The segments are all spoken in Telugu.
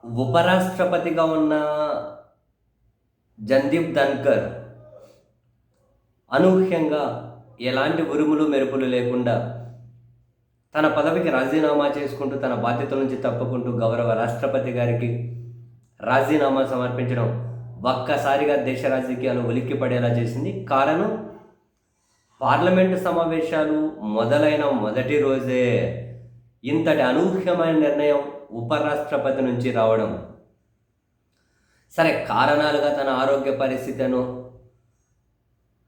ఉపరాష్ట్రపతిగా ఉన్న జగదీప్ ధన్కర్ అనూహ్యంగా ఎలాంటి ఉరుములు మెరుపులు లేకుండా తన పదవికి రాజీనామా చేసుకుంటూ తన బాధ్యతల నుంచి తప్పుకుంటూ గౌరవ రాష్ట్రపతి గారికి రాజీనామా సమర్పించడం ఒక్కసారిగా దేశ రాజకీయాలు ఉలిక్కిపడేలా చేసింది. కారణం, పార్లమెంటు సమావేశాలు మొదలైన మొదటి రోజే ఇంతటి అనూహ్యమైన నిర్ణయం ఉపరాష్ట్రపతి నుంచి రావడం. సరే, కారణాలుగా తన ఆరోగ్య పరిస్థితిను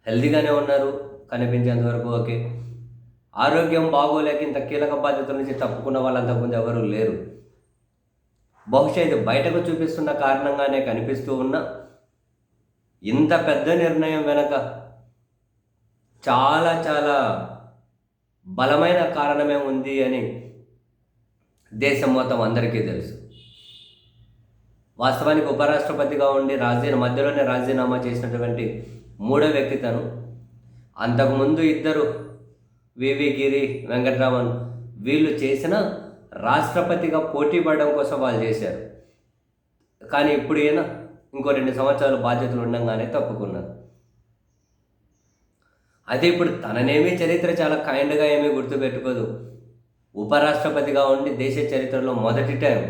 హెల్దీగానే ఉన్నారు కనిపించేంత వరకు ఓకే. ఆరోగ్యం బాగోలేక ఇంత కీలక బాధ్యతల నుంచి తప్పుకున్న వాళ్ళు అంతకుముందు ఎవరూ లేరు. బహుశా ఇది బయటకు చూపిస్తున్న కారణంగానే కనిపిస్తూ ఉన్న ఇంత పెద్ద నిర్ణయం వెనక చాలా చాలా బలమైన కారణమే ఉంది అని దేశం మొత్తం అందరికీ తెలుసు. వాస్తవానికి ఉపరాష్ట్రపతిగా ఉండి మధ్యలోనే రాజీనామా చేసినటువంటి మూడో వ్యక్తి తను. అంతకుముందు ఇద్దరు వివి గిరి, వెంకటరామన్ వీళ్ళు చేసిన రాష్ట్రపతిగా పోటీ పడడం కోసం వాళ్ళు చేశారు. కానీ ఇప్పుడు ఈయన ఇంకో 2 సంవత్సరాలు బాధ్యతలు ఉండగానే తప్పుకున్నారు. అదే ఇప్పుడు తననేమీ చరిత్ర చాలా కైండ్గా ఏమీ గుర్తుపెట్టుకోదు. ఉపరాష్ట్రపతిగా ఉండి దేశ చరిత్రలో మొదటి టైం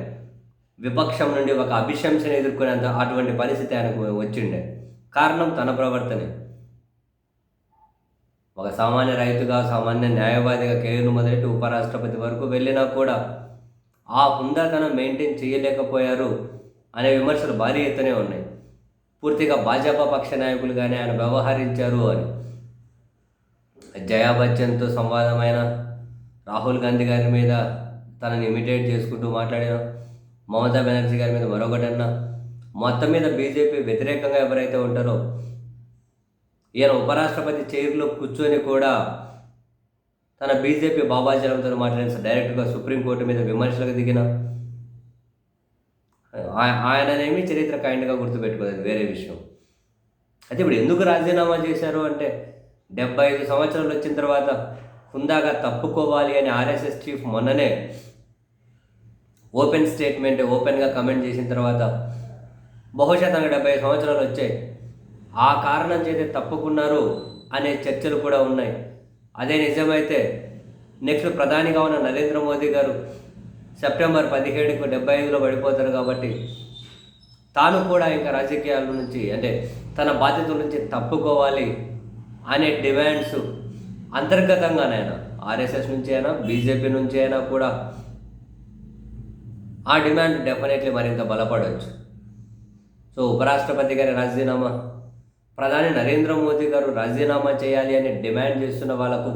విపక్షం నుండి ఒక అభిశంసన ఎదుర్కొనేంత అటువంటి పరిస్థితి ఆయనకు వచ్చిండే. కారణం తన ప్రవర్తనే. ఒక సామాన్య రైతుగా, సామాన్య న్యాయవాదిగా కేయును మొదలెట్టి ఉపరాష్ట్రపతి వరకు వెళ్ళినా కూడా ఆ హుందాతనం మెయింటైన్ చేయలేకపోయారు అనే విమర్శలు భారీ ఎత్తునే ఉన్నాయి. పూర్తిగా భాజపా పక్ష నాయకులుగానే ఆయన వ్యవహరించారు అని. జయా బచ్చన్తో సంవాదమైన, రాహుల్ గాంధీ గారి మీద తనని ఇమిటేట్ చేసుకుంటూ మాట్లాడిన, మమతా బెనర్జీ గారి మీద మరొకటన్నా, మొత్తం మీద బీజేపీ వ్యతిరేకంగా ఎవరైతే ఉంటారో ఈయన ఉపరాష్ట్రపతి చైర్లో కూర్చొని కూడా తన బీజేపీ బాబాజలంతో మాట్లాడిన, డైరెక్ట్గా సుప్రీంకోర్టు మీద విమర్శలకు దిగిన ఆయననేమి చరిత్ర కైండ్గా గుర్తుపెట్టుకోలేదు, వేరే విషయం. అయితే ఇప్పుడు ఎందుకు రాజీనామా చేశారు అంటే 75 సంవత్సరాలు వచ్చిన తర్వాత హుందాగా తప్పుకోవాలి అని ఆర్ఎస్ఎస్ చీఫ్ మొన్ననే ఓపెన్గా కమెంట్ చేసిన తర్వాత బహుశా తనకు 70 సంవత్సరాలు వచ్చాయి, ఆ కారణం చేతే తప్పుకున్నారు అనే చర్చలు కూడా ఉన్నాయి. అదే నిజమైతే నెక్స్ట్ ప్రధానిగా ఉన్న నరేంద్ర మోదీ గారు సెప్టెంబర్ 17కు 75లో పడిపోతారు. కాబట్టి తాను కూడా ఇంకా రాజకీయాల నుంచి అంటే తన బాధ్యతల నుంచి తప్పుకోవాలి అనే డిమాండ్స్ అంతర్గతంగానైనా ఆర్ఎస్ఎస్ నుంచి అయినా బీజేపీ నుంచి అయినా కూడా ఆ డిమాండ్ డెఫినెట్లీ మరింత బలపడవచ్చు. సో ఉపరాష్ట్రపతి గారి రాజీనామా, ప్రధాని నరేంద్ర మోదీ గారు రాజీనామా చేయాలి అని డిమాండ్ చేస్తున్న వాళ్ళకు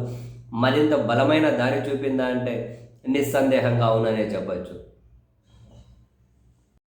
మరింత బలమైన దారి చూపిందా అంటే నిస్సందేహంగా అవుననే చెప్పచ్చు.